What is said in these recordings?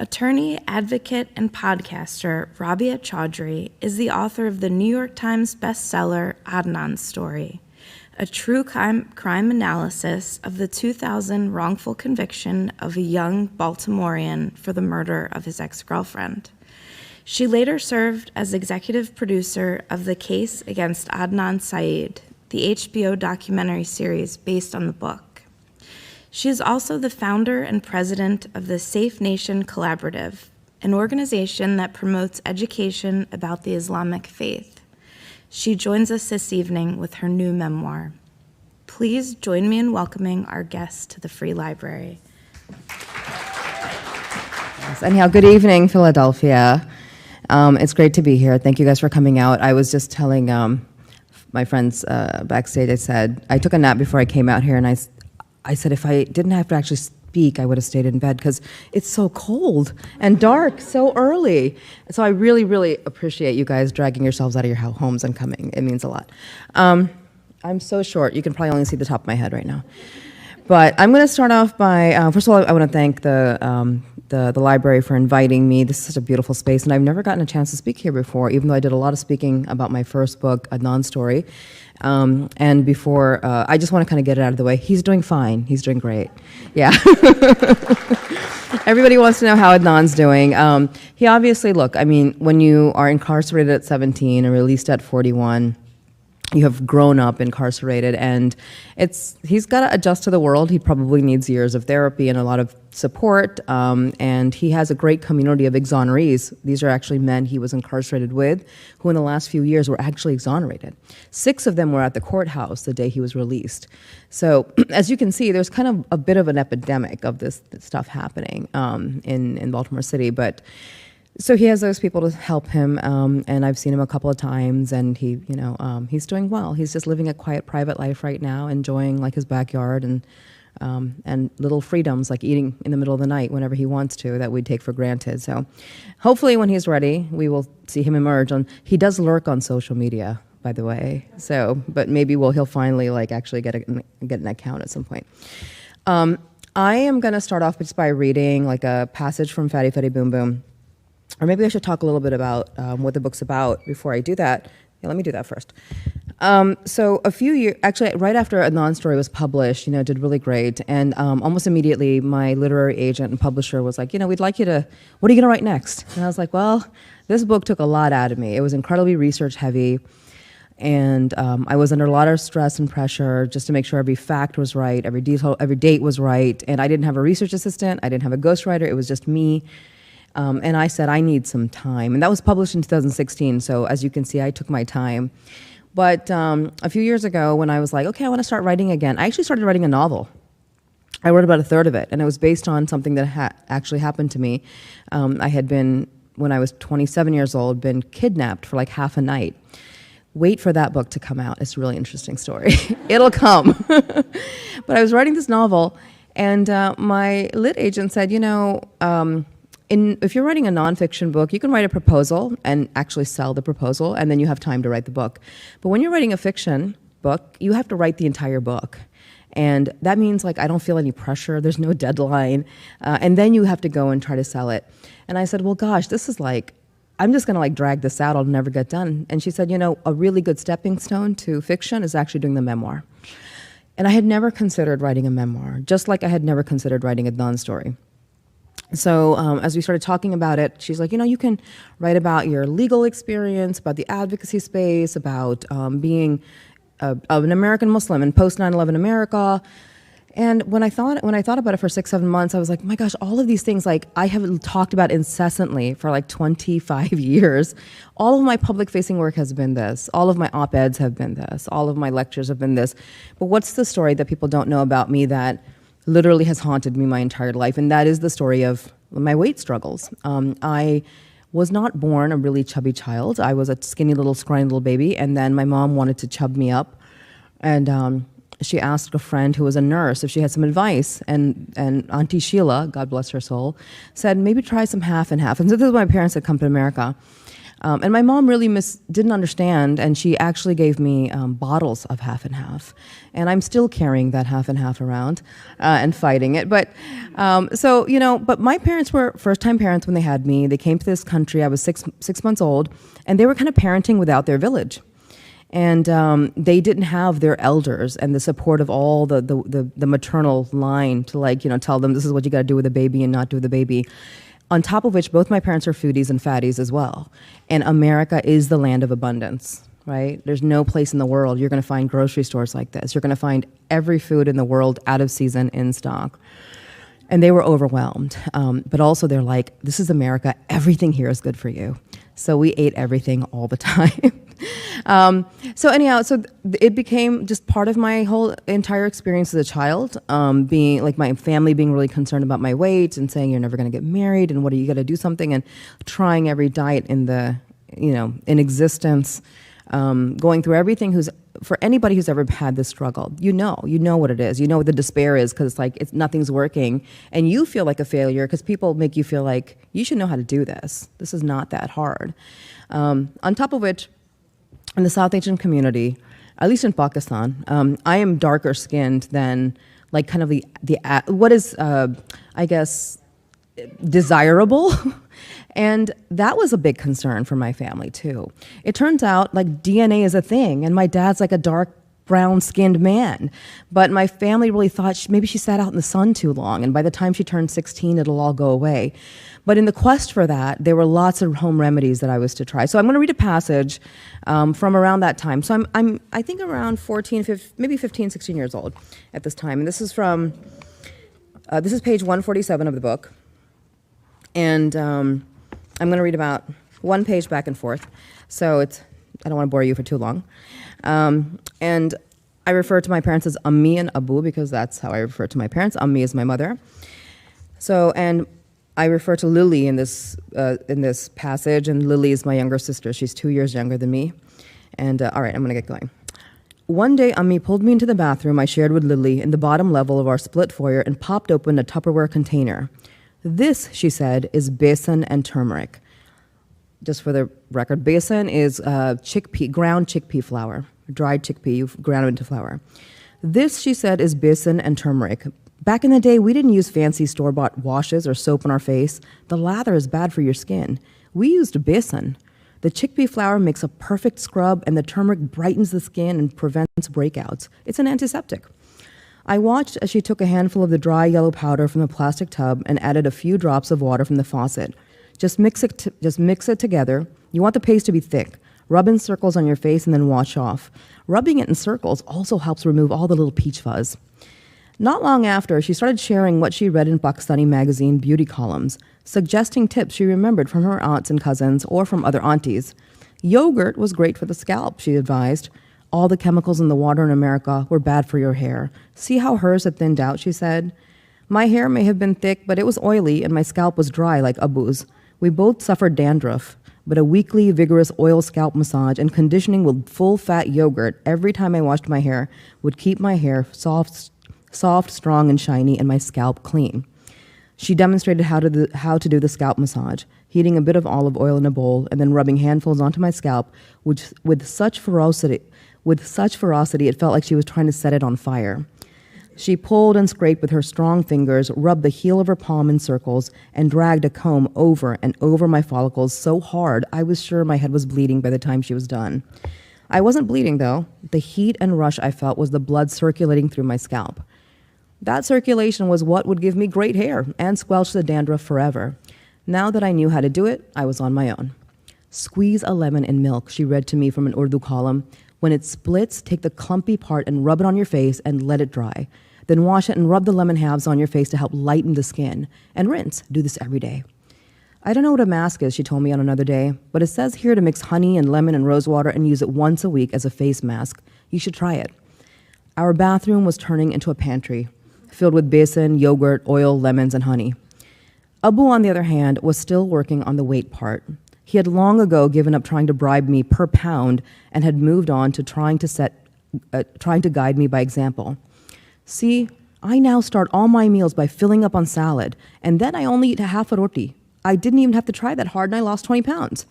Attorney, advocate, and podcaster Rabia Chaudry is the author of the New York Times bestseller Adnan Story, a true crime analysis of the 2000 wrongful conviction of a young Baltimorean for the murder of his ex-girlfriend. She later served as executive producer of the Case Against Adnan Syed, the HBO documentary series based on the book. She is also the founder and president of the Safe Nation Collaborative, an organization that promotes education about the Islamic faith. She joins us this evening with her new memoir. Please join me in welcoming our guest to the Free Library. Yes, anyhow, good evening, Philadelphia. It's great to be here. Thank you guys for coming out. I was just telling my friends backstage, I said, I took a nap before I came out here, and I said if I didn't have to actually speak, I would have stayed in bed because it's so cold and dark so early. So I really, really appreciate you guys dragging yourselves out of your homes and coming. It means a lot. I'm so short. You can probably only see the top of my head right now. But I'm going to start off by, first of all, I want to thank the library for inviting me. This is such a beautiful space, and I've never gotten a chance to speak here before, even though I did a lot of speaking about my first book, Adnan Story. And before, I just want to kind of get it out of the way. He's doing fine. He's doing great. Yeah. Everybody wants to know how Adnan's doing. He obviously, look, I mean, when you are incarcerated at 17 and released at 41, you have grown up incarcerated, and he's got to adjust to the world. He probably needs years of therapy and a lot of support, and he has a great community of exonerees. These are actually men he was incarcerated with, who in the last few years were actually exonerated. 6 of them were at the courthouse the day he was released. So as you can see, there's kind of a bit of an epidemic of this stuff happening in Baltimore City, but so he has those people to help him, and I've seen him a couple of times, and he's doing well. He's just living a quiet, private life right now, enjoying like his backyard and little freedoms like eating in the middle of the night whenever he wants to that we take for granted. So hopefully when he's ready, we will see him emerge. He does lurk on social media, by the way. So, but maybe he'll finally like actually get an account at some point. I am going to start off just by reading like a passage from Fatty Fatty Boom Boom. Or maybe I should talk a little bit about what the book's about before I do that. Yeah, let me do that first. So a few years, actually right after Adnan Story was published, it did really great. And almost immediately, my literary agent and publisher was like, we'd like you to, what are you gonna write next? And I was like, well, this book took a lot out of me. It was incredibly research heavy. And I was under a lot of stress and pressure just to make sure every fact was right, every detail, every date was right. And I didn't have a research assistant, I didn't have a ghostwriter, it was just me. And I said, I need some time. And that was published in 2016, so as you can see, I took my time. But a few years ago, when I was like, okay, I want to start writing again, I actually started writing a novel. I wrote about a third of it, and it was based on something that actually happened to me. I had been, when I was 27 years old, been kidnapped for like half a night. Wait for that book to come out. It's a really interesting story. It'll come. But I was writing this novel, and my lit agent said, if you're writing a nonfiction book, you can write a proposal and actually sell the proposal, and then you have time to write the book. But when you're writing a fiction book, you have to write the entire book. And that means like I don't feel any pressure, there's no deadline, and then you have to go and try to sell it. And I said, well, gosh, this is like, I'm just gonna like drag this out, I'll never get done. And she said, a really good stepping stone to fiction is actually doing the memoir. And I had never considered writing a memoir, just like I had never considered writing a Adnan Story. So as we started talking about it, she's like, you can write about your legal experience, about the advocacy space, about being an American Muslim in post 9/11 America. And when I thought about it for 6-7 months, I was like, my gosh, all of these things like I have talked about incessantly for like 25 years. All of my public facing work has been this. All of my op-eds have been this. All of my lectures have been this. But what's the story that people don't know about me that literally has haunted me my entire life? And that is the story of my weight struggles. I was not born a really chubby child. I was a skinny little, scrawny little baby, and then my mom wanted to chub me up. And she asked a friend who was a nurse if she had some advice, and Auntie Sheila, God bless her soul, said, maybe try some half and half. And so this is when my parents had come to America. And my mom really didn't understand, and she actually gave me bottles of half and half. And I'm still carrying that half and half around and fighting it. But but my parents were first-time parents when they had me. They came to this country. I was six months old, and they were kind of parenting without their village. And they didn't have their elders and the support of all the maternal line to tell them this is what you got to do with a baby and not do with a baby. On top of which, both my parents are foodies and fatties as well. And America is the land of abundance, right? There's no place in the world you're going to find grocery stores like this. You're going to find every food in the world out of season, in stock. And they were overwhelmed. But also they're like, this is America. Everything here is good for you. So we ate everything all the time. So it became just part of my whole entire experience as a child, being like my family being really concerned about my weight and saying you're never going to get married and what are you going to do something, and trying every diet in existence, going through everything. For anybody who's ever had this struggle, you know what it is. You know what the despair is, because nothing's working, and you feel like a failure because people make you feel like you should know how to do this. This is not that hard. On top of which, in the South Asian community, at least in Pakistan, I am darker skinned than kind of what is I guess desirable. And that was a big concern for my family too. It turns out DNA is a thing, and my dad's a dark brown-skinned man. But my family really thought maybe she sat out in the sun too long, and by the time she turned 16, it'll all go away. But in the quest for that, there were lots of home remedies that I was to try. So I'm going to read a passage from around that time. So I think around 14, 15, maybe 15, 16 years old at this time. And this is page 147 of the book. And I'm going to read about one page back and forth. So I don't want to bore you for too long. And I refer to my parents as Ammi and Abu because that's how I refer to my parents. Ammi is my mother. So, and I refer to Lily in this passage, and Lily is my younger sister. She's 2 years younger than me. And all right, I'm going to get going. One day, Ammi pulled me into the bathroom I shared with Lily in the bottom level of our split foyer and popped open a Tupperware container. This, she said, is besan and turmeric. Just for the record, besan is ground chickpea flour, dried chickpea, you've ground it into flour. This, she said, is besan and turmeric. Back in the day, we didn't use fancy store-bought washes or soap on our face. The lather is bad for your skin. We used besan. The chickpea flour makes a perfect scrub, and the turmeric brightens the skin and prevents breakouts. It's an antiseptic. I watched as she took a handful of the dry yellow powder from the plastic tub and added a few drops of water from the faucet. Just mix it together. You want the paste to be thick. Rub in circles on your face and then wash off. Rubbing it in circles also helps remove all the little peach fuzz. Not long after, she started sharing what she read in Pakistani magazine beauty columns, suggesting tips she remembered from her aunts and cousins or from other aunties. Yogurt was great for the scalp, she advised. All the chemicals in the water in America were bad for your hair. See how hers had thinned out, she said. My hair may have been thick, but it was oily, and my scalp was dry like Abu's. We both suffered dandruff, but a weekly, vigorous oil scalp massage and conditioning with full-fat yogurt every time I washed my hair would keep my hair soft, strong, and shiny, and my scalp clean. She demonstrated how to do the scalp massage, heating a bit of olive oil in a bowl and then rubbing handfuls onto my scalp, which with such ferocity it felt like she was trying to set it on fire. She pulled and scraped with her strong fingers, rubbed the heel of her palm in circles, and dragged a comb over and over my follicles so hard I was sure my head was bleeding by the time she was done. I wasn't bleeding, though. The heat and rush I felt was the blood circulating through my scalp. That circulation was what would give me great hair and squelch the dandruff forever. Now that I knew how to do it, I was on my own. Squeeze a lemon in milk, she read to me from an Urdu column. When it splits, take the clumpy part and rub it on your face and let it dry. Then wash it and rub the lemon halves on your face to help lighten the skin. And rinse. Do this every day. I don't know what a mask is, she told me on another day, but it says here to mix honey and lemon and rose water and use it once a week as a face mask. You should try it. Our bathroom was turning into a pantry, filled with besan, yogurt, oil, lemons, and honey. Abu, on the other hand, was still working on the weight part. He had long ago given up trying to bribe me per pound and had moved on to trying to guide me by example. See, I now start all my meals by filling up on salad, and then I only eat half a roti. I didn't even have to try that hard, and I lost 20 pounds.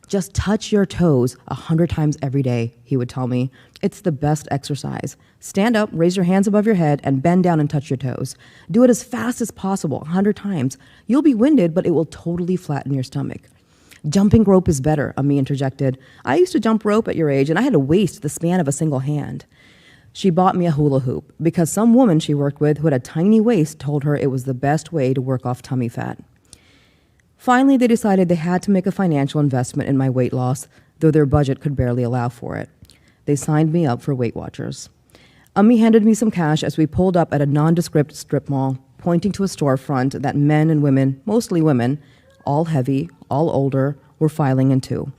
Just touch your toes 100 times every day, he would tell me. It's the best exercise. Stand up, raise your hands above your head, and bend down and touch your toes. Do it as fast as possible, 100 times. You'll be winded, but it will totally flatten your stomach. Jumping rope is better, Ami interjected. I used to jump rope at your age, and I had to waste the span of a single hand. She bought me a hula hoop because some woman she worked with who had a tiny waist told her it was the best way to work off tummy fat. Finally, they decided they had to make a financial investment in my weight loss, though their budget could barely allow for it. They signed me up for Weight Watchers. Ami handed me some cash as we pulled up at a nondescript strip mall, pointing to a storefront that men and women, mostly women, all heavy, all older, were filing into.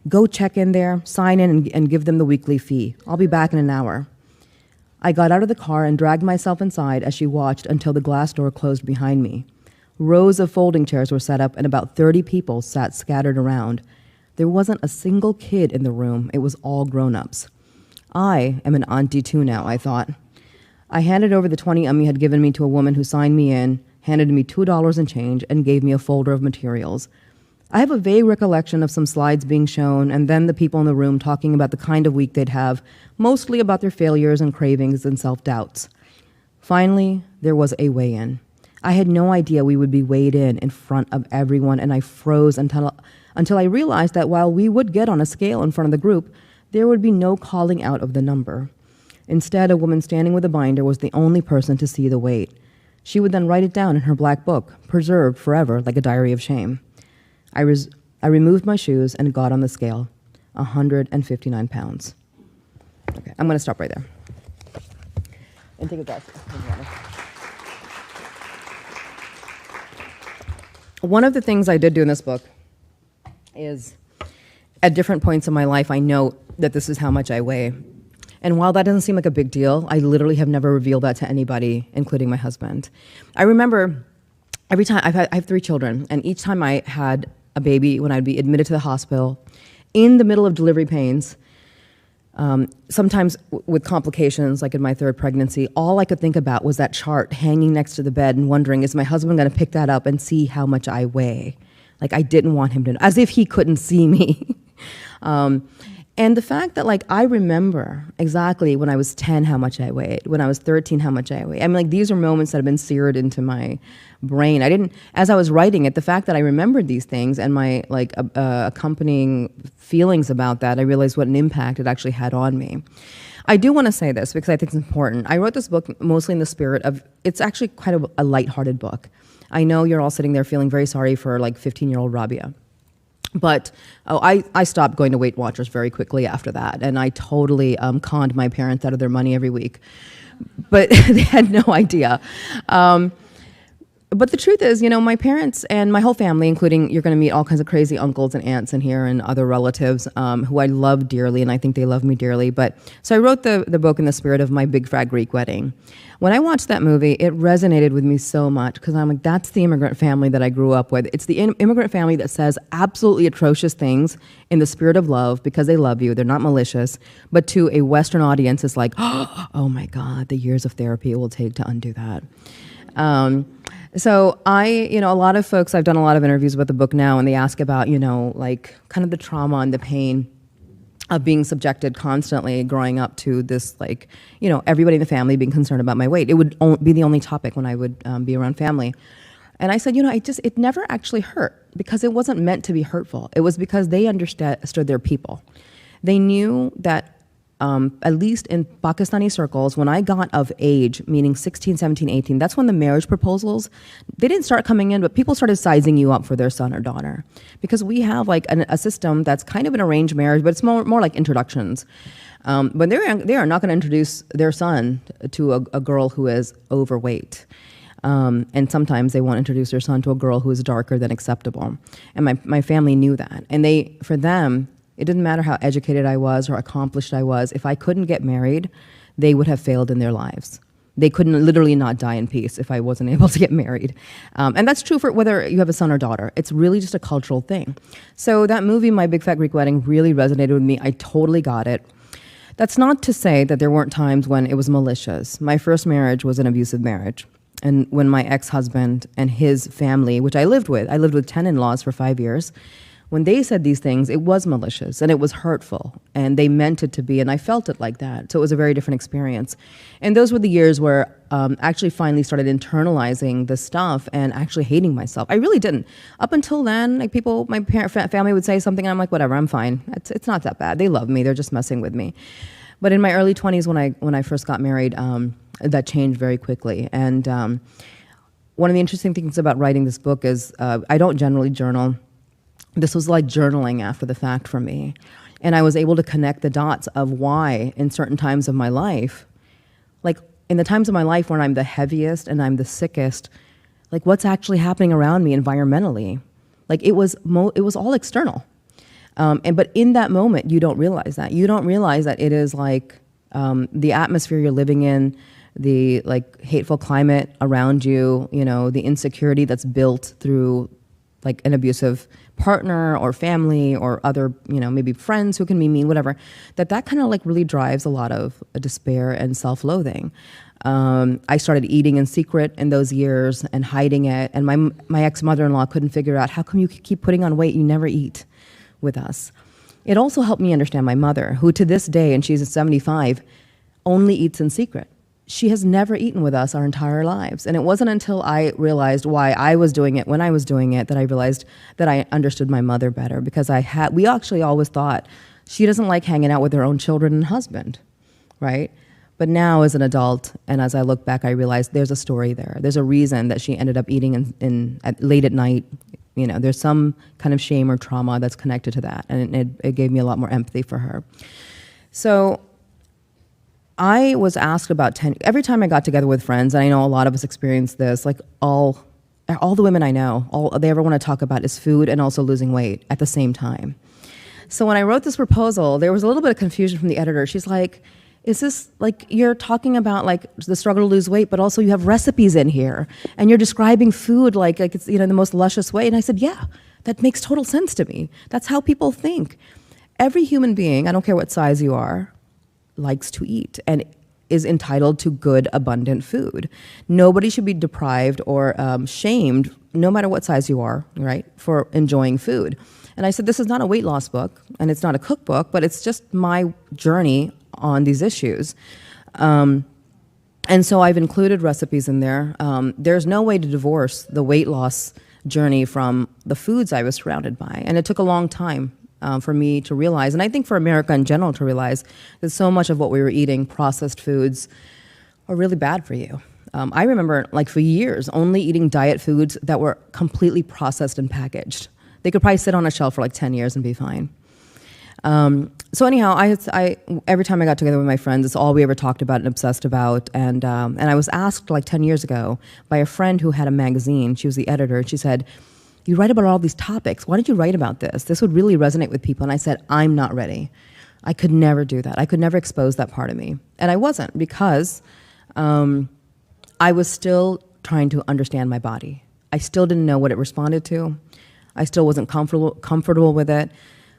Go check in there, sign in, and give them the weekly fee. I'll be back in an hour. I got out of the car and dragged myself inside as she watched until the glass door closed behind me. Rows of folding chairs were set up and about 30 people sat scattered around. There wasn't a single kid in the room. It was all grown-ups. I am an auntie too now, I thought. I handed over the 20 Ami had given me to a woman who signed me in, handed me $2 and change, and gave me a folder of materials. I have a vague recollection of some slides being shown and then the people in the room talking about the kind of week they'd have, mostly about their failures and cravings and self-doubts. Finally, there was a weigh-in. I had no idea we would be weighed in front of everyone, and I froze until I realized that while we would get on a scale in front of the group, there would be no calling out of the number. Instead, a woman standing with a binder was the only person to see the weight. She would then write it down in her black book, preserved forever like a diary of shame. I removed my shoes and got on the scale, 159 pounds. Okay, I'm going to stop right there. And take a glass. One of the things I did do in this book is, at different points in my life, I note that this is how much I weigh. And while that doesn't seem like a big deal, I literally have never revealed that to anybody, including my husband. I remember every time, I have 3 children, and each time I had a baby, when I'd be admitted to the hospital, in the middle of delivery pains, sometimes with complications, like in my 3rd pregnancy, all I could think about was that chart hanging next to the bed and wondering, is my husband going to pick that up and see how much I weigh? Like, I didn't want him to know, as if he couldn't see me. And the fact that, like, I remember exactly when I was 10 how much I weighed, when I was 13 how much I weighed. I mean, like, these are moments that have been seared into my brain. I didn't, as I was writing it, the fact that I remembered these things and my, like, accompanying feelings about that, I realized what an impact it actually had on me. I do want to say this because I think it's important. I wrote this book mostly in the spirit of, it's actually quite a lighthearted book. I know you're all sitting there feeling very sorry for, like, 15-year-old Rabia. But I stopped going to Weight Watchers very quickly after that, and I totally conned my parents out of their money every week. But they had no idea. But the truth is, you know, my parents and my whole family, including, you're going to meet all kinds of crazy uncles and aunts in here and other relatives who I love dearly, and I think they love me dearly. So I wrote the book in the spirit of my big fat Greek wedding. When I watched that movie, it resonated with me so much because I'm like, that's the immigrant family that I grew up with. It's the immigrant family that says absolutely atrocious things in the spirit of love because they love you. They're not malicious. But to a Western audience, it's like, oh my God, the years of therapy it will take to undo that. So a lot of folks, I've done a lot of interviews about the book now, and they ask about, like kind of the trauma and the pain of being subjected constantly growing up to this, like, everybody in the family being concerned about my weight. It would be the only topic when I would be around family. And I said, it never actually hurt because it wasn't meant to be hurtful. It was because they understood their people. They knew that at least in Pakistani circles, when I got of age, meaning 16, 17, 18, that's when the marriage proposals, they didn't start coming in, but people started sizing you up for their son or daughter. Because we have like a system that's kind of an arranged marriage, but it's more like introductions. But they are not going to introduce their son to a girl who is overweight. And sometimes they won't introduce their son to a girl who is darker than acceptable. And my family knew that. And for them, it didn't matter how educated I was or accomplished I was. If I couldn't get married, they would have failed in their lives. They couldn't literally not die in peace if I wasn't able to get married. And that's true for whether you have a son or daughter. It's really just a cultural thing. So that movie, My Big Fat Greek Wedding, really resonated with me. I totally got it. That's not to say that there weren't times when it was malicious. My first marriage was an abusive marriage. And when my ex-husband and his family, which I lived with 10 in-laws for 5 years, when they said these things, it was malicious and it was hurtful and they meant it to be, and I felt it like that. So it was a very different experience. And those were the years where actually finally started internalizing the stuff and actually hating myself. I really didn't. Up until then, like people, my family would say something and I'm like, whatever, I'm fine. It's not that bad. They love me. They're just messing with me. But in my early 20s when I first got married, that changed very quickly. And one of the interesting things about writing this book is I don't generally journal. This was like journaling after the fact for me. And I was able to connect the dots of why in certain times of my life, like in the times of my life when I'm the heaviest and I'm the sickest, like what's actually happening around me environmentally. Like it was all external. But in that moment, you don't realize that. You don't realize that it is like the atmosphere you're living in, the like hateful climate around you, you know, the insecurity that's built through like an abusive partner or family or other, you know, maybe friends who can be mean, whatever, that kind of like really drives a lot of despair and self-loathing. I started eating in secret in those years and hiding it. And my ex-mother-in-law couldn't figure out, how come you keep putting on weight? You never eat with us. It also helped me understand my mother, who to this day, and she's 75, only eats in secret. She has never eaten with us our entire lives. And it wasn't until I realized why I was doing it when I was doing it that I realized that I understood my mother better, because we actually always thought she doesn't like hanging out with her own children and husband, right? But now as an adult, and as I look back, I realized there's a story there. There's a reason that she ended up eating late at night. You know, there's some kind of shame or trauma that's connected to that. And it gave me a lot more empathy for her. So I was asked about every time I got together with friends, and I know a lot of us experience this, like all the women I know, all they ever want to talk about is food and also losing weight at the same time. So when I wrote this proposal, there was a little bit of confusion from the editor. She's like, is this like you're talking about like the struggle to lose weight, but also you have recipes in here and you're describing food like it's, you know, the most luscious way? And I said, yeah, that makes total sense to me. That's how people think. Every human being, I don't care what size you are, likes to eat and is entitled to good, abundant food. Nobody should be deprived or shamed, no matter what size you are, right, for enjoying food. And I said, this is not a weight loss book, and it's not a cookbook, but it's just my journey on these issues. And so I've included recipes in there. There's no way to divorce the weight loss journey from the foods I was surrounded by. And it took a long time for me to realize, and I think for America in general to realize, that so much of what we were eating, processed foods, are really bad for you. I remember, like for years, only eating diet foods that were completely processed and packaged. They could probably sit on a shelf for like 10 years and be fine. So anyhow, I every time I got together with my friends, it's all we ever talked about and obsessed about. And I was asked like 10 years ago by a friend who had a magazine. She was the editor, and she said, you write about all these topics. Why don't you write about this? This would really resonate with people. And I said, I'm not ready. I could never do that. I could never expose that part of me. And I wasn't, because I was still trying to understand my body. I still didn't know what it responded to. I still wasn't comfortable with it.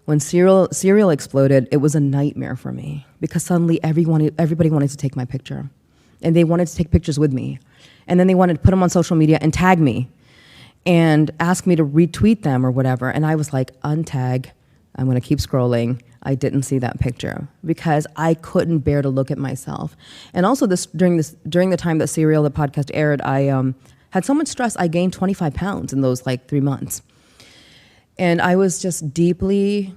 When cereal exploded, it was a nightmare for me, because suddenly everybody wanted to take my picture. And they wanted to take pictures with me. And then they wanted to put them on social media and tag me and ask me to retweet them or whatever. And I was like, untag, I'm gonna keep scrolling. I didn't see that picture because I couldn't bear to look at myself. And also during the time that Serial, the podcast, aired, I had so much stress, I gained 25 pounds in those like 3 months. And I was just deeply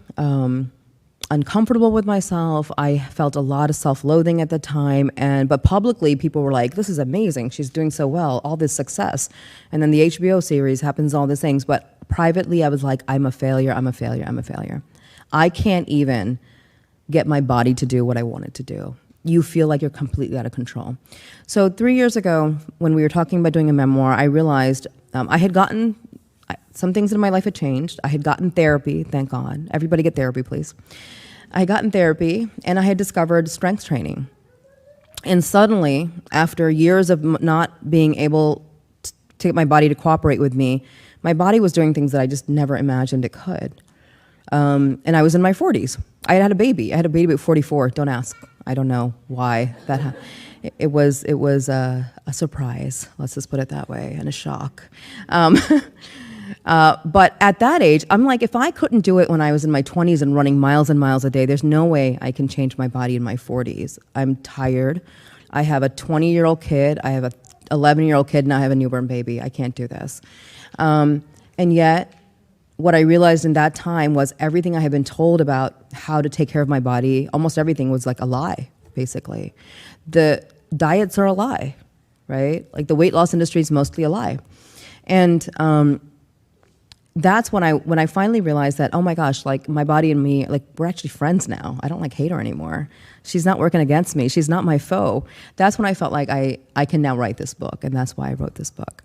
uncomfortable with myself. I felt a lot of self-loathing at the time, but publicly people were like, this is amazing, she's doing so well, all this success. And then the HBO series happens, all these things. But privately I was like, I'm a failure, I'm a failure, I'm a failure. I can't even get my body to do what I want it to do. You feel like you're completely out of control. So 3 years ago, when we were talking about doing a memoir, I realized I had gotten, some things in my life had changed. I had gotten therapy, thank God. Everybody get therapy, please. I had gotten therapy, and I had discovered strength training. And suddenly, after years of not being able to get my body to cooperate with me, my body was doing things that I just never imagined it could. And I was in my 40s. I had a baby. I had a baby at 44. Don't ask. I don't know why that happened. It was a surprise, let's just put it that way, and a shock. But at that age, I'm like, if I couldn't do it when I was in my 20s and running miles and miles a day, there's no way I can change my body in my 40s. I'm tired. I have a 20-year-old kid. I have a 11-year-old kid, and I have a newborn baby. I can't do this. And yet, what I realized in that time was everything I had been told about how to take care of my body, almost everything was like a lie, basically. The diets are a lie, right? Like the weight loss industry is mostly a lie. And that's when I finally realized that, oh my gosh, like my body and me, like we're actually friends now. I don't like hate her anymore. She's not working against me. She's not my foe. That's when I felt like I can now write this book, and that's why I wrote this book.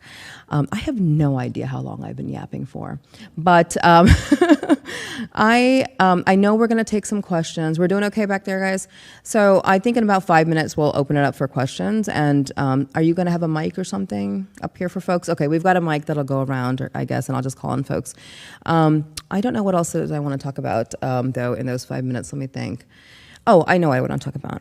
I have no idea how long I've been yapping for, but I know we're going to take some questions. We're doing okay back there, guys? So I think in about 5 minutes we'll open it up for questions. And are you going to have a mic or something up here for folks? Okay, we've got a mic that'll go around, I guess, and I'll just call on folks. I don't know what else I want to talk about, though, in those 5 minutes. Let me think. Oh, I know what I want to talk about.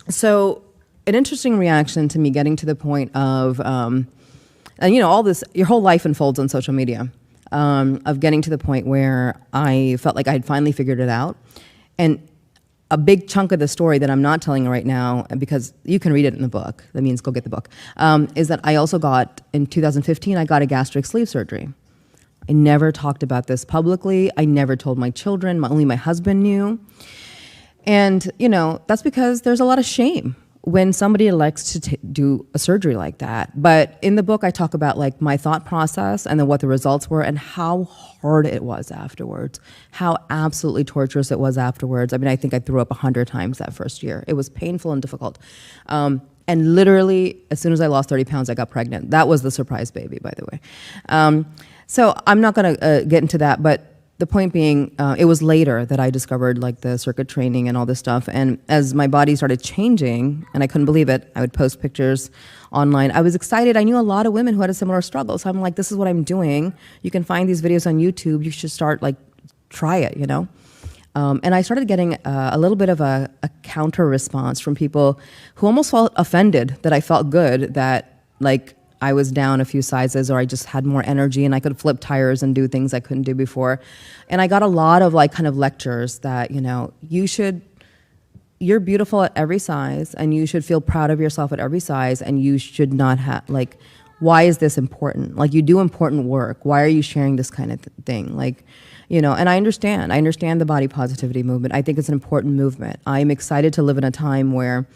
So an interesting reaction to me getting to the point of, and you know, all this, your whole life unfolds on social media, of getting to the point where I felt like I had finally figured it out. And a big chunk of the story that I'm not telling you right now, because you can read it in the book, that means go get the book, is that I also got, in 2015, I got a gastric sleeve surgery. I never talked about this publicly. I never told my children. Only my husband knew. And, you know, that's because there's a lot of shame when somebody elects to do a surgery like that. But in the book, I talk about like my thought process and then what the results were and how hard it was afterwards, how absolutely torturous it was afterwards. I mean, I think I threw up 100 times that first year. It was painful and difficult. And literally, as soon as I lost 30 pounds, I got pregnant. That was the surprise baby, by the way. So I'm not going to get into that, but the point being, it was later that I discovered like the circuit training and all this stuff. And as my body started changing, and I couldn't believe it, I would post pictures online. I was excited. I knew a lot of women who had a similar struggle. So I'm like, this is what I'm doing. You can find these videos on YouTube. You should start like, try it, you know? And I started getting a little bit of a counter response from people who almost felt offended that I felt good, that like, I was down a few sizes, or I just had more energy and I could flip tires and do things I couldn't do before. And I got a lot of like kind of lectures that, you know, you're beautiful at every size and you should feel proud of yourself at every size, and you should not have, like, why is this important? Like, you do important work. Why are you sharing this kind of thing? Like, you know, and I understand the body positivity movement. I think it's an important movement. I'm excited to live in a time where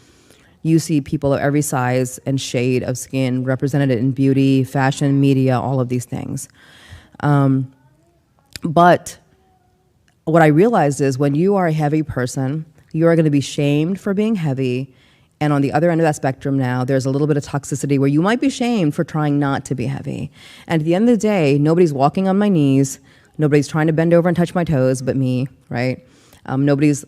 you see people of every size and shade of skin represented in beauty, fashion, media, all of these things. But what I realized is when you are a heavy person, you are going to be shamed for being heavy. And on the other end of that spectrum now, there's a little bit of toxicity where you might be shamed for trying not to be heavy. And at the end of the day, nobody's walking on my knees. Nobody's trying to bend over and touch my toes but me, right? Nobody's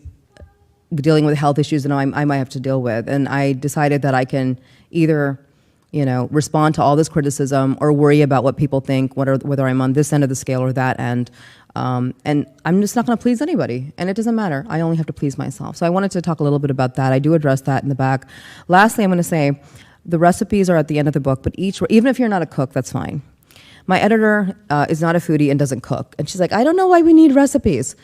dealing with health issues that I might have to deal with. And I decided that I can either, you know, respond to all this criticism or worry about what people think, whether I'm on this end of the scale or that end. And I'm just not going to please anybody. And it doesn't matter. I only have to please myself. So I wanted to talk a little bit about that. I do address that in the back. Lastly, I'm going to say the recipes are at the end of the book, but even if you're not a cook, that's fine. My editor is not a foodie and doesn't cook. And she's like, I don't know why we need recipes.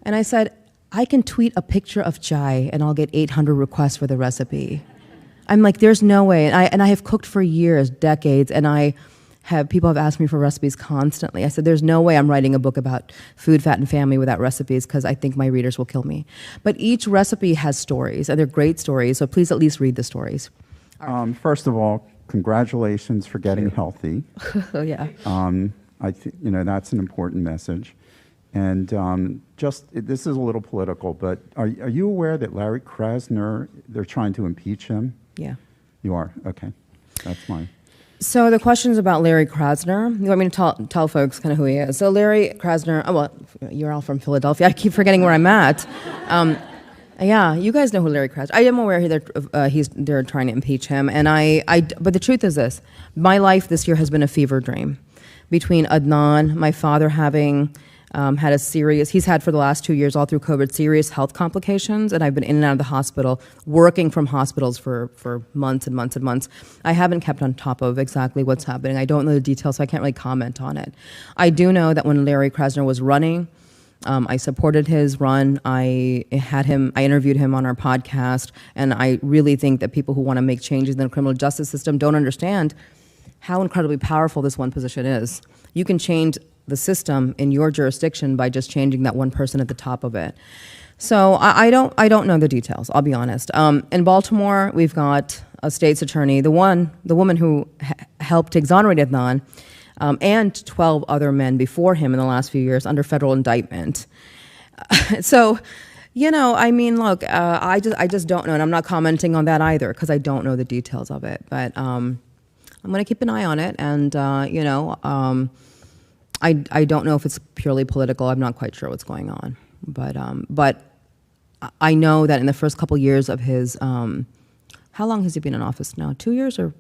And I said, I can tweet a picture of chai and I'll get 800 requests for the recipe. I'm like, there's no way. And I have cooked for years, decades, and people have asked me for recipes constantly. I said, there's no way I'm writing a book about food, fat, and family without recipes, because I think my readers will kill me. But each recipe has stories, and they're great stories, so please at least read the stories. First of all, congratulations for getting healthy. Yeah. I think, you know, that's an important message. And this is a little political, but are you aware that Larry Krasner, they're trying to impeach him? Yeah. You are? Okay. That's fine. So the question's about Larry Krasner. You want me to tell folks kind of who he is? So Larry Krasner, you're all from Philadelphia. I keep forgetting where I'm at. Yeah, you guys know who Larry Krasner. I am aware they're trying to impeach him. And but the truth is this. My life this year has been a fever dream. Between Adnan, my father having He's had for the last 2 years, all through COVID, serious health complications, and I've been in and out of the hospital, working from hospitals for months and months and months. I haven't kept on top of exactly what's happening. I don't know the details, so I can't really comment on it. I do know that when Larry Krasner was running, I supported his run. I interviewed him on our podcast, and I really think that people who want to make changes in the criminal justice system don't understand how incredibly powerful this one position is. You can change the system in your jurisdiction by just changing that one person at the top of it. So I don't know the details, I'll be honest. In Baltimore, we've got a state's attorney, the woman who helped exonerate Adnan, and 12 other men before him in the last few years under federal indictment. So, I mean, look, I just don't know, and I'm not commenting on that either because I don't know the details of it. But I'm going to keep an eye on it, and I don't know if it's purely political. I'm not quite sure what's going on, but I know that in the first couple years of his, how long has he been in office now? 2 years or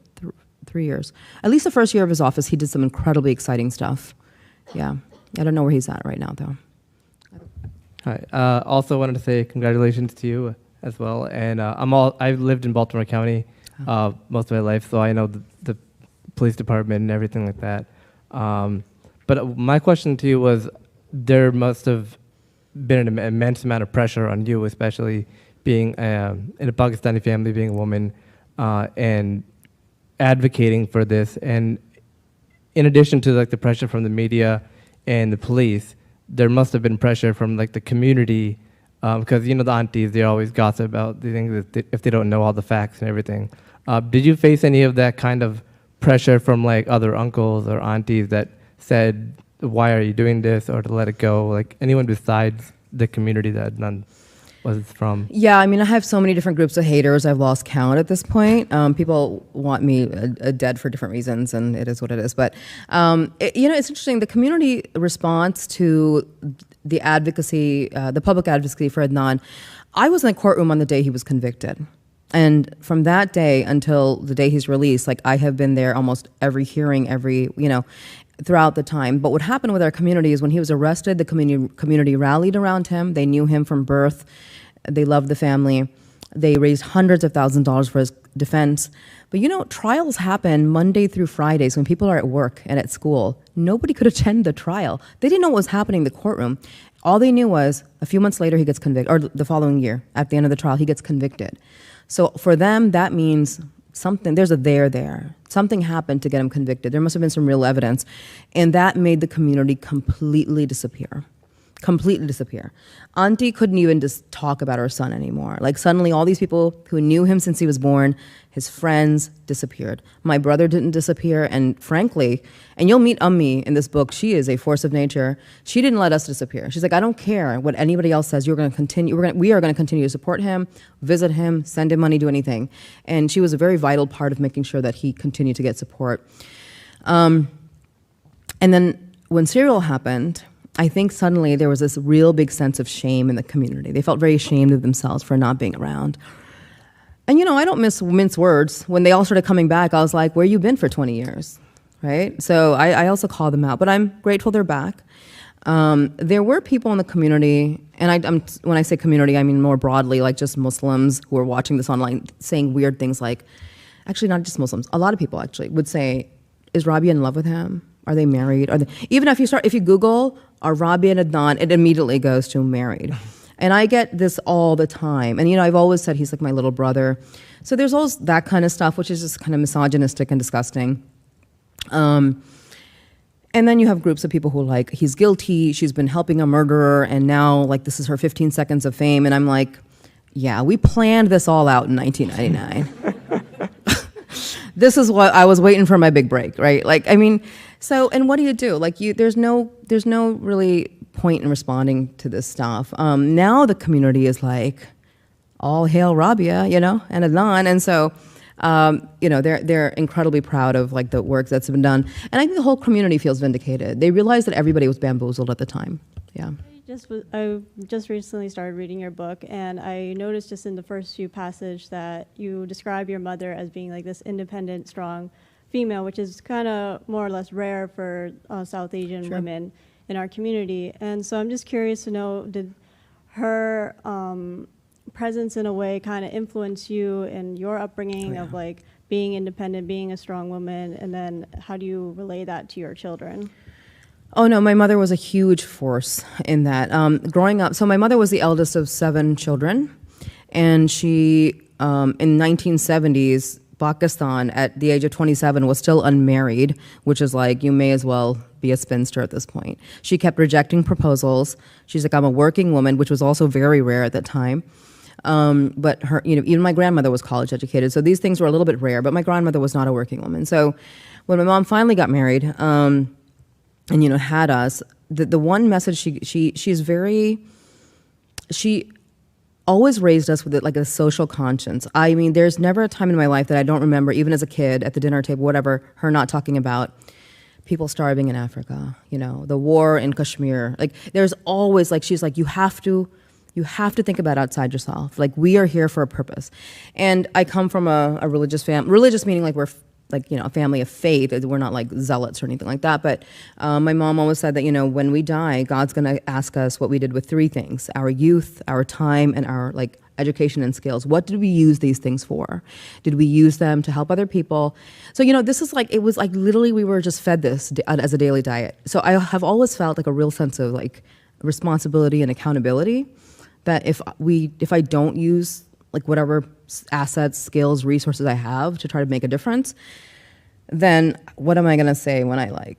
3 years? At least the first year of his office, he did some incredibly exciting stuff. Yeah, I don't know where he's at right now, though. Hi. Also wanted to say congratulations to you as well. And I've lived in Baltimore County most of my life, so I know the police department and everything like that. But my question to you was, there must have been an immense amount of pressure on you, especially being in a Pakistani family, being a woman, and advocating for this. And in addition to like the pressure from the media and the police, there must have been pressure from like the community, because the aunties, they always gossip about the things if they don't know all the facts and everything. Did you face any of that kind of pressure from like other uncles or aunties that said, why are you doing this, or to let it go? Like anyone besides the community that Adnan was from? Yeah, I mean, I have so many different groups of haters. I've lost count at this point. People want me dead for different reasons, and it is what it is. But it's interesting. The community response to the advocacy, the public advocacy for Adnan. I was in the courtroom on the day he was convicted. And from that day until the day he's released, like I have been there almost every hearing, throughout the time. But what happened with our community is when he was arrested, the community rallied around him. They knew him from birth. They loved the family. They raised hundreds of thousands of dollars for his defense. But trials happen Monday through Fridays when people are at work and at school. Nobody could attend the trial. They didn't know what was happening in the courtroom. All they knew was a few months later he gets convicted, or the following year, at the end of the trial, he gets convicted. So for them, that means something, there's a there. Something happened to get him convicted. There must have been some real evidence. And that made the community completely disappear. Auntie couldn't even just talk about her son anymore. Like suddenly all these people who knew him since he was born, his friends disappeared. My brother didn't disappear, and frankly, and you'll meet Ummi in this book, she is a force of nature. She didn't let us disappear. She's like, I don't care what anybody else says, we are going to continue to support him, visit him, send him money, do anything. And she was a very vital part of making sure that he continued to get support. And then when Serial happened, I think suddenly there was this real big sense of shame in the community. They felt very ashamed of themselves for not being around. And I don't mince words. When they all started coming back, I was like, where you been for 20 years, right? So I also called them out, but I'm grateful they're back. There were people in the community, and when I say community, I mean more broadly, like just Muslims who are watching this online saying weird things like, actually not just Muslims, a lot of people actually would say, is Rabia in love with him? Are they married? Even if you Google, are Rabia and Adnan, it immediately goes to married. And I get this all the time. And I've always said he's like my little brother. So there's always that kind of stuff, which is just kind of misogynistic and disgusting. And then you have groups of people who are like, he's guilty, she's been helping a murderer, and now like this is her 15 seconds of fame. And I'm like, yeah, we planned this all out in 1999. This is what I was waiting for, my big break, right? Like, I mean, so, and what do? Like, there's no really point in responding to this stuff. Now the community is like, all hail Rabia, and Adnan, and so, they're incredibly proud of like the work that's been done, and I think the whole community feels vindicated. They realized that everybody was bamboozled at the time. Yeah. I just recently started reading your book, and I noticed just in the first few passages that you describe your mother as being like this independent, strong female, which is kind of more or less rare for South Asian women. in our community. And so I'm just curious to know, did her presence in a way kind of influence you in your upbringing of like being independent, being a strong woman, and then how do you relay that to your children? Oh no, my mother was a huge force in that. Growing up, so my mother was the eldest of 7 children, and she, in 1970s, Pakistan, at the age of 27, was still unmarried, which is like, you may as well be a spinster at this point. She kept rejecting proposals. She's like, I'm a working woman, which was also very rare at that time. But her, even my grandmother was college educated, so these things were a little bit rare, but my grandmother was not a working woman. So when my mom finally got married, and, had us, the one message she always raised us with like a social conscience. I mean, there's never a time in my life that I don't remember, even as a kid at the dinner table, whatever, her not talking about people starving in Africa, the war in Kashmir. Like, there's always, like, she's like, you have to think about outside yourself. Like, we are here for a purpose. And I come from a religious family, religious meaning like we're like, a family of faith. We're not like zealots or anything like that. But my mom always said that, when we die, God's going to ask us what we did with 3 things: our youth, our time, and our like education and skills. What did we use these things for? Did we use them to help other people? So, this is like, it was like literally we were just fed this as a daily diet. So I have always felt like a real sense of like responsibility and accountability, that if I don't use like whatever assets, skills, resources I have to try to make a difference, then what am I going to say when I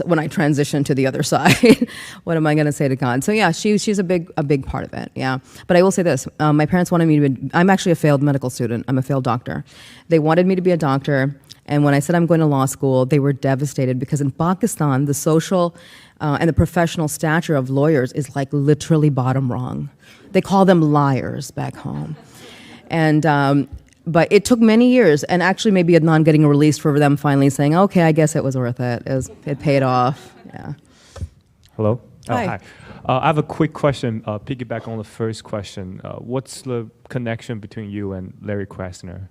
when I transition to the other side? What am I going to say to God? So yeah, she's a big part of it. Yeah, but I will say this: my parents wanted me to be. I'm actually a failed medical student. I'm a failed doctor. They wanted me to be a doctor, and when I said I'm going to law school, they were devastated because in Pakistan, the social and the professional stature of lawyers is like literally bottom rung. They call them liars back home. And but it took many years, and actually maybe Adnan getting released for them finally saying, okay, I guess it was worth it. It paid off. Yeah. Hello? Hi. Oh, hi. I have a quick question, piggyback on the first question. What's the connection between you and Larry Krasner?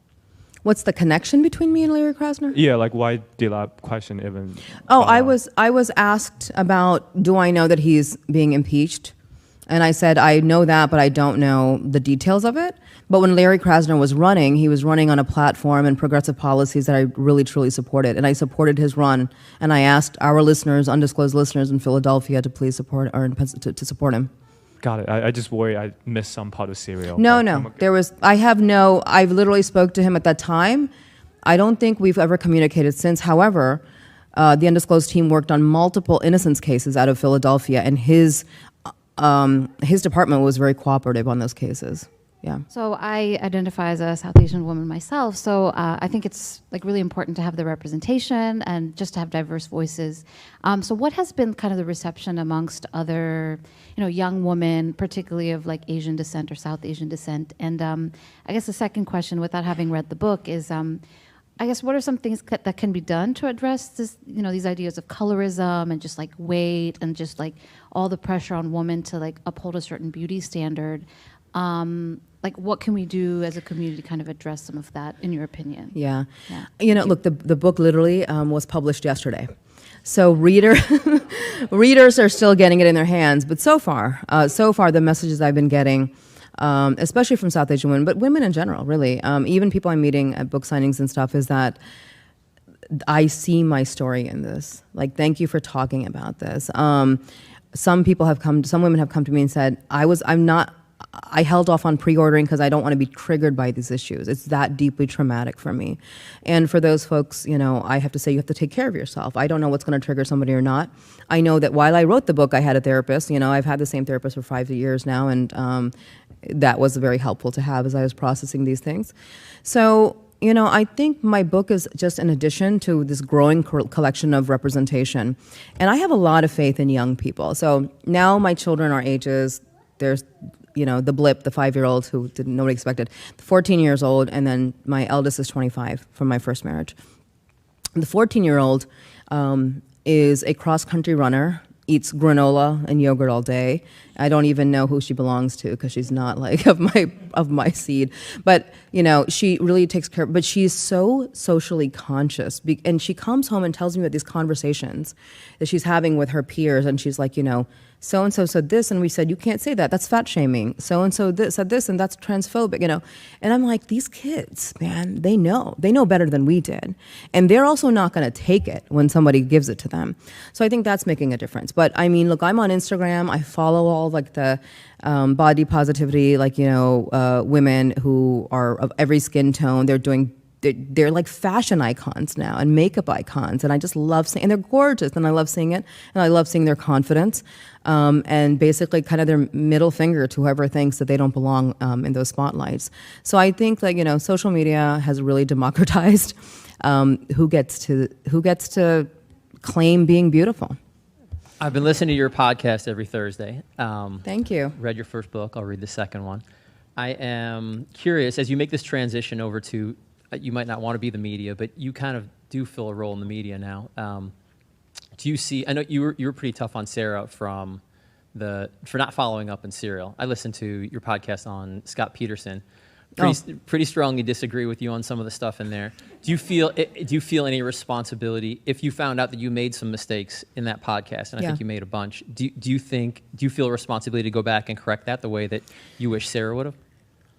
What's the connection between me and Larry Krasner? Yeah, like why did that question even? Oh, I was asked about, do I know that he's being impeached? And I said, I know that, but I don't know the details of it. But when Larry Krasner was running, he was running on a platform and progressive policies that I really, truly supported. And I supported his run. And I asked our listeners, undisclosed listeners in Philadelphia, to please support, or to support him. Got it. I just worry I missed some part of serial. No. Okay. I've literally spoke to him at that time. I don't think we've ever communicated since. However, the Undisclosed team worked on multiple innocence cases out of Philadelphia, and his department was very cooperative on those cases. Yeah. So I identify as a South Asian woman myself. So I think it's like really important to have the representation and just to have diverse voices. So what has been kind of the reception amongst other, young women, particularly of like Asian descent or South Asian descent? And I guess the second question, without having read the book, is I guess what are some things that can be done to address this, these ideas of colorism and just like weight and just like all the pressure on women to like uphold a certain beauty standard? Like, what can we do as a community to kind of address some of that, in your opinion? Yeah. Look, the book literally was published yesterday. So readers are still getting it in their hands. But so far, the messages I've been getting, especially from South Asian women, but women in general, really, even people I'm meeting at book signings and stuff, is that I see my story in this. Like, thank you for talking about this. Some women have come to me and said, I held off on pre-ordering because I don't want to be triggered by these issues. It's that deeply traumatic for me. And for those folks, I have to say, you have to take care of yourself. I don't know what's going to trigger somebody or not. I know that while I wrote the book, I had a therapist. I've had the same therapist for 5 years now, and that was very helpful to have as I was processing these things. So, I think my book is just an addition to this growing collection of representation. And I have a lot of faith in young people. So now my children are ages, there's the blip, the 5-year-old who nobody expected, 14 years old, and then my eldest is 25 from my first marriage. The 14-year-old is a cross-country runner, eats granola and yogurt all day. I don't even know who she belongs to because she's not like of my of my seed. But, you know, she really takes care, but she's so socially conscious. And she comes home and tells me about these conversations that she's having with her peers. And she's like, you know, so-and-so said this, and we said, you can't say that. That's fat shaming. So-and-so said this, and that's transphobic, you know. And I'm like, these kids, man, they know better than we did. And they're also not going to take it when somebody gives it to them. So I think that's making a difference. But I mean, look, I'm on Instagram. I follow all like the body positivity, like, you know, women who are of every skin tone. They're like fashion icons now and makeup icons. And I just love seeing, and they're gorgeous, and I love seeing it. And I love seeing their confidence. And basically kind of their middle finger to whoever thinks that they don't belong in those spotlights. So I think that, you know, social media has really democratized who gets to claim being beautiful. I've been listening to your podcast every Thursday. Thank you. Read your first book. I'll read the second one. I am curious, as you make this transition over to, you might not want to be the media, but you kind of do fill a role in the media now. Do you see, I know you were pretty tough on Sarah for not following up in Serial. I listened to your podcast on Scott Peterson. Pretty strongly disagree with you on some of the stuff in there. Do you feel any responsibility if you found out that you made some mistakes in that podcast, and I think you made a bunch? Do you feel a responsibility to go back and correct that the way that you wish Sarah would have?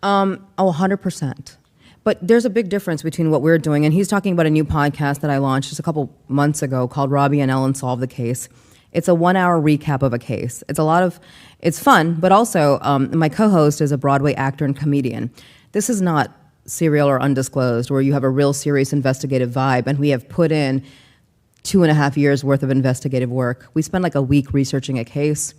100%. But there's a big difference between what we're doing, and he's talking about a new podcast that I launched just a couple months ago called Rabia and Ellen Solve the Case. It's a 1-hour recap of a case. It's fun, but also my co-host is a Broadway actor and comedian. This is not Serial or Undisclosed, where you have a real serious investigative vibe, and we have put in 2.5 years worth of investigative work. We spend like a week researching a case.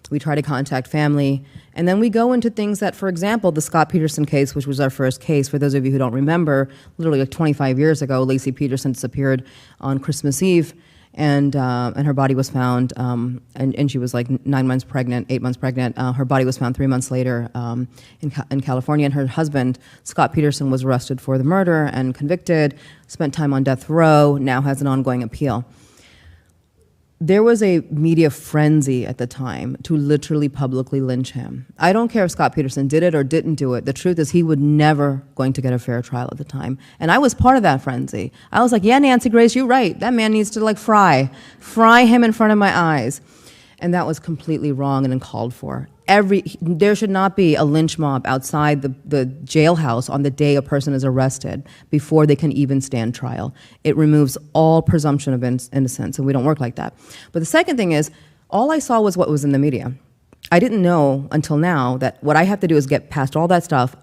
We try to contact family, and then we go into things that, for example, the Scott Peterson case, which was our first case. For those of you who don't remember, literally like 25 years ago, Lacey Peterson disappeared on Christmas Eve, and her body was found, and she was like 8 months pregnant. Her body was found 3 months later in California, and her husband, Scott Peterson, was arrested for the murder and convicted, spent time on death row, now has an ongoing appeal. There was a media frenzy at the time to literally publicly lynch him. I don't care if Scott Peterson did it or didn't do it. The truth is he would never going to get a fair trial at the time. And I was part of that frenzy. I was like, yeah, Nancy Grace, you're right. That man needs to like fry him in front of my eyes. And that was completely wrong and uncalled for. There should not be a lynch mob outside the jailhouse on the day a person is arrested before they can even stand trial. It removes all presumption of innocence, and we don't work like that. But the second thing is, all I saw was what was in the media. I didn't know until now that what I have to do is get past all that stuff.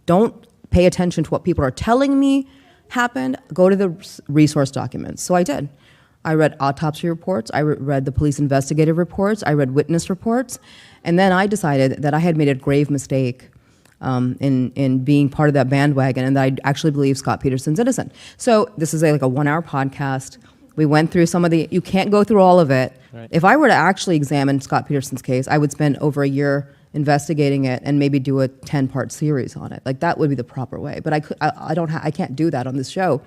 Don't pay attention to what people are telling me happened. Go to the resource documents. So I did. I read autopsy reports, I read the police investigative reports, I read witness reports, and then I decided that I had made a grave mistake in being part of that bandwagon, and that I actually believe Scott Peterson's innocent. So this is like a 1-hour podcast. We went through you can't go through all of it. Right. If I were to actually examine Scott Peterson's case, I would spend over a year investigating it and maybe do a 10-part series on it. Like that would be the proper way. But I can't do that on this show.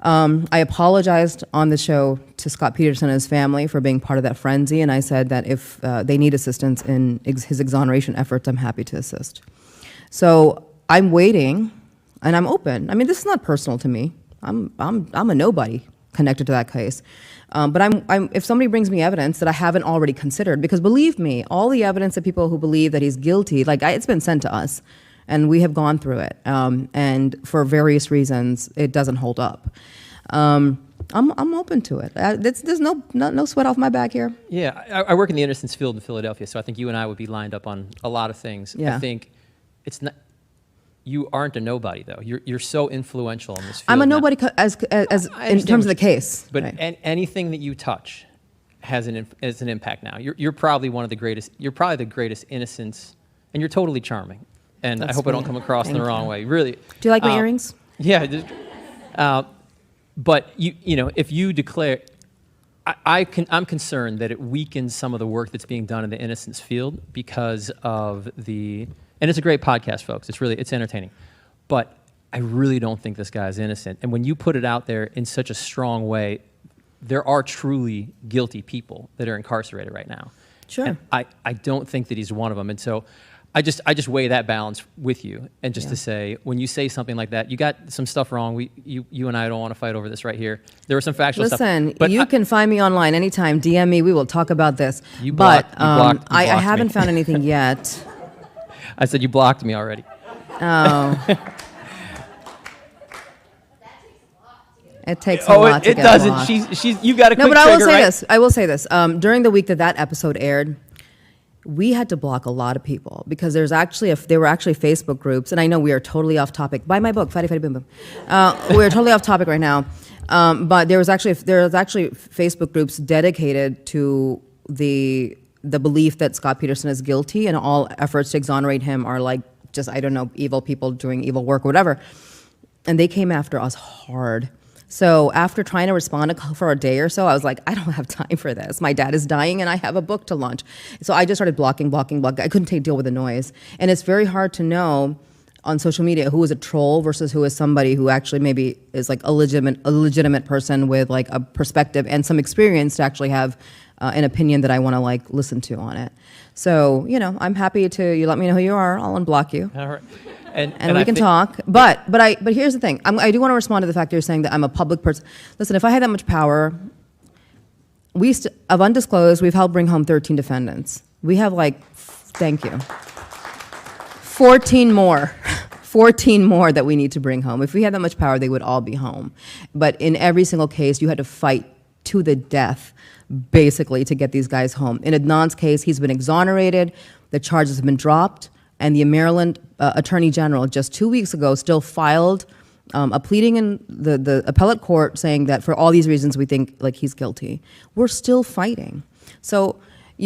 I apologized on the show to Scott Peterson and his family for being part of that frenzy, and I said that if they need assistance in his exoneration efforts, I'm happy to assist. So I'm waiting, and I'm open. I mean, this is not personal to me. I'm a nobody connected to that case. But if somebody brings me evidence that I haven't already considered, because believe me, all the evidence of people who believe that he's guilty, it's been sent to us. And we have gone through it, and for various reasons, it doesn't hold up. I'm open to it. There's no sweat off my back here. Yeah, I work in the innocence field in Philadelphia, so I think you and I would be lined up on a lot of things. Yeah. I think it's not. You aren't a nobody, though. You're so influential in this field. I'm a nobody as in terms of the case. But right. Anything that you touch has an impact now. You're probably one of the greatest. You're probably the greatest innocence, and you're totally charming. And that's I hope I don't come across in the wrong way. Really. Do you like my earrings? Yeah. But you know, if you declare, I'm concerned that it weakens some of the work that's being done in the innocence field because of and it's a great podcast, folks. It's entertaining, but I really don't think this guy is innocent. And when you put it out there in such a strong way, there are truly guilty people that are incarcerated right now. Sure. And I don't think that he's one of them. And so I just weigh that balance with you, and just to say, when you say something like that, you got some stuff wrong. You and I don't want to fight over this right here. There was some factual stuff. Listen, But you can find me online anytime. DM me. We will talk about this. You but blocked- you blocked I me. haven't found anything yet. I said you blocked me already. Oh. It takes a Oh, lot to it get doesn't. blocked. She's. You got a No, quick but I will trigger, say right? this. I will say this. During the week that episode aired, we had to block a lot of people because there were actually Facebook groups, and I know we are totally off topic. Buy my book, Fatty Fatty Boom Boom. We're totally off topic right now, but there was actually Facebook groups dedicated to the belief that Scott Peterson is guilty, and all efforts to exonerate him are like just, I don't know, evil people doing evil work or whatever. And they came after us hard. So after trying to respond for a day or so, I was like, I don't have time for this. My dad is dying and I have a book to launch. So I just started blocking. I couldn't deal with the noise. And it's very hard to know on social media who is a troll versus who is somebody who actually maybe is like a legitimate person with like a perspective and some experience to actually have an opinion that I want to like listen to on it. So, I'm happy you let me know who you are. I'll unblock you. All right. And we can talk. But here's the thing. I do want to respond to the fact that you're saying that I'm a public person. Listen, if I had that much power, of Undisclosed, we've helped bring home 13 defendants. We have thank you, 14 more. 14 more that we need to bring home. If we had that much power, they would all be home. But in every single case, you had to fight to the death, basically, to get these guys home. In Adnan's case, he's been exonerated. The charges have been dropped. And the Maryland Attorney General just 2 weeks ago still filed a pleading in the appellate court saying that for all these reasons we think he's guilty. We're still fighting. So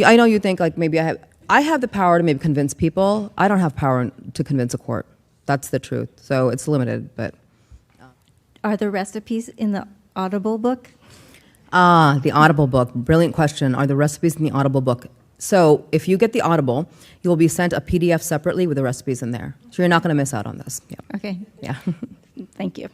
I know you think maybe I have the power to maybe convince people. I don't have power to convince a court. That's the truth. So it's limited, but. Are the recipes in the Audible book? The Audible book. Brilliant question. Are the recipes in the Audible book? So if you get the Audible, you will be sent a PDF separately with the recipes in there. So you're not going to miss out on this. Yeah. Okay. Yeah. Thank you.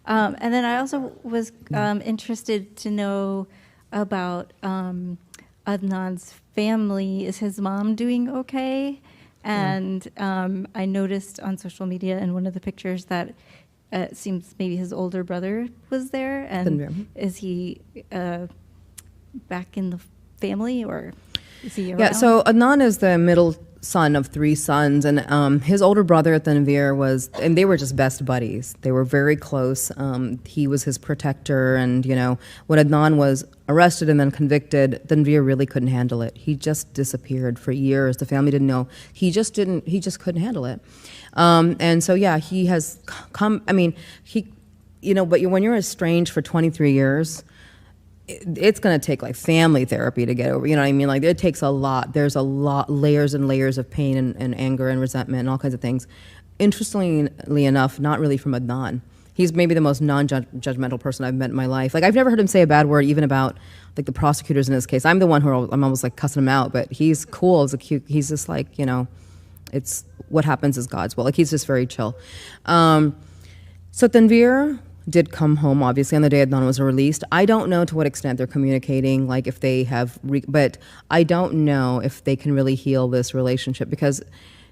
And then I also was interested to know about Adnan's family. Is his mom doing okay? And I noticed on social media in one of the pictures that it seems maybe his older brother was there. And is he back in the family, or is he around? Yeah, so Adnan is the middle son of 3 sons, and his older brother, Tanvir, and they were just best buddies. They were very close. He was his protector, and when Adnan was arrested and then convicted, Tanvir really couldn't handle it. He just disappeared for years. The family didn't know. He just couldn't handle it. And so, yeah, he has come, but when you're estranged for 23 years, it's going to take family therapy to get over, you know what I mean? It takes a lot. There's a lot, layers and layers of pain and anger and resentment and all kinds of things. Interestingly enough, not really from Adnan. He's maybe the most non-judgmental person I've met in my life. I've never heard him say a bad word, even about the prosecutors in this case. I'm the one I'm almost cussing him out, but he's cool. He's just it's what happens is God's will. He's just very chill. So Tanvir did come home, obviously, on the day Adnan was released. I don't know to what extent they're communicating, if they have, but I don't know if they can really heal this relationship, because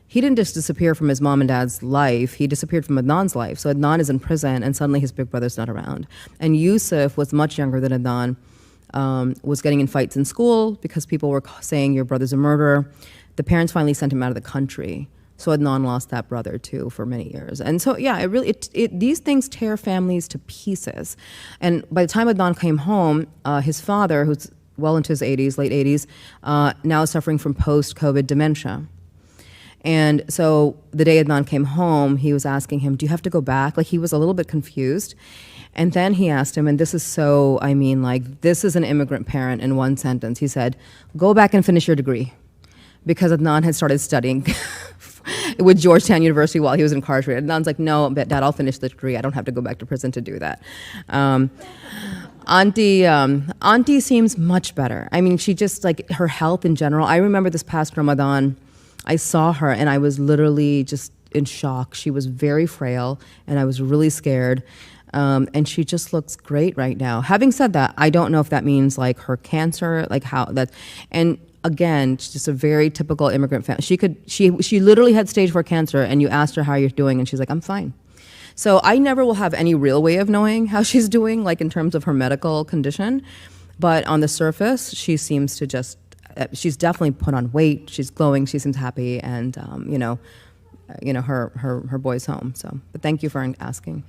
he didn't just disappear from his mom and dad's life, he disappeared from Adnan's life. So Adnan is in prison, and suddenly his big brother's not around. And Yusuf was much younger than Adnan, was getting in fights in school because people were saying, your brother's a murderer. The parents finally sent him out of the country. So Adnan lost that brother too for many years. And so, yeah, these things tear families to pieces. And by the time Adnan came home, his father, who's well into his 80s, late 80s, now is suffering from post-COVID dementia. And so the day Adnan came home, he was asking him, do you have to go back? He was a little bit confused. And then he asked him, and this is so, this is an immigrant parent in one sentence. He said, go back and finish your degree. Because Adnan had started studying with Georgetown University while he was incarcerated. Adnan's like, no, Dad, I'll finish the degree. I don't have to go back to prison to do that. Auntie seems much better. She just, her health in general. I remember this past Ramadan, I saw her and I was literally just in shock. She was very frail and I was really scared. And she just looks great right now. Having said that, I don't know if that means her cancer, how that, and again, just a very typical immigrant family. She literally had stage 4 cancer, and you asked her how you're doing, and she's like, I'm fine. So I never will have any real way of knowing how she's doing, like in terms of her medical condition. But on the surface, she seems to just, she's definitely put on weight. She's glowing. She seems happy, and her boy's home. So, but thank you for asking.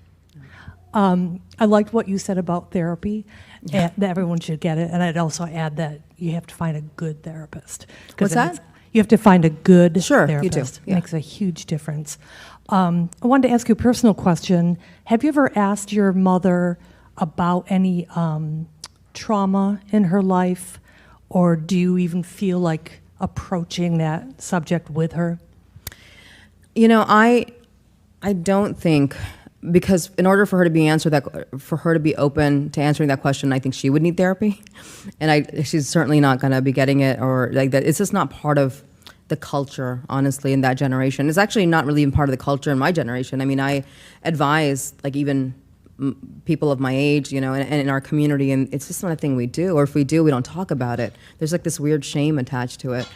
I liked what you said about therapy, and that everyone should get it. And I'd also add that you have to find a good therapist. What's that? You have to find a good Sure, therapist. you do. It Yeah. makes a huge difference. I wanted to ask you a personal question. Have you ever asked your mother about any trauma in her life, or do you even feel like approaching that subject with her? I don't think, because in order for her to be open to answering that question, I think she would need therapy, and she's certainly not going to be getting it or like that. It's just not part of the culture, honestly, in that generation. It's actually not really even part of the culture in my generation. I mean, I advise like even people of my age, and in our community, and it's just not a thing we do, or if we do, we don't talk about it. There's like this weird shame attached to it.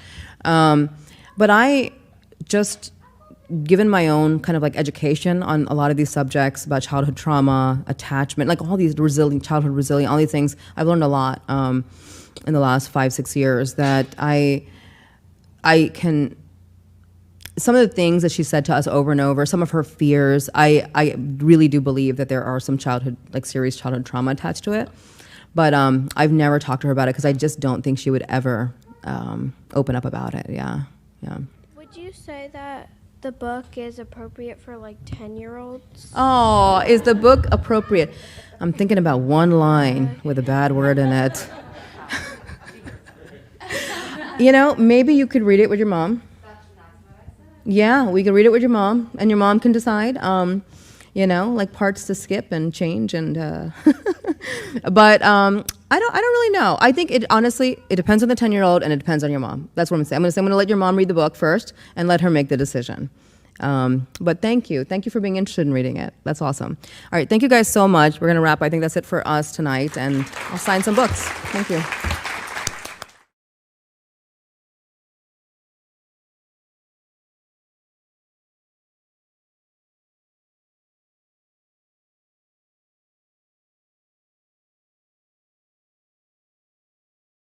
But I just, given my own kind of like education on a lot of these subjects about childhood trauma, attachment, like all these childhood resilience, all these things, I've learned a lot in the last 5-6 years that I can, some of the things that she said to us over and over, some of her fears, I really do believe that there are some serious childhood trauma attached to it. But I've never talked to her about it because I just don't think she would ever open up about it. Yeah. Would you say that the book is appropriate for like 10-year-olds? Oh, is the book appropriate? I'm thinking about one line with a bad word in it. Maybe you could read it with your mom. Yeah, we could read it with your mom, and your mom can decide, like parts to skip and change, and but I don't really know. I think it depends on the 10-year-old, and it depends on your mom. That's what I'm saying. I'm going to let your mom read the book first, and let her make the decision. But thank you for being interested in reading it. That's awesome. All right, thank you guys so much. We're going to wrap. I think that's it for us tonight, and I'll sign some books. Thank you.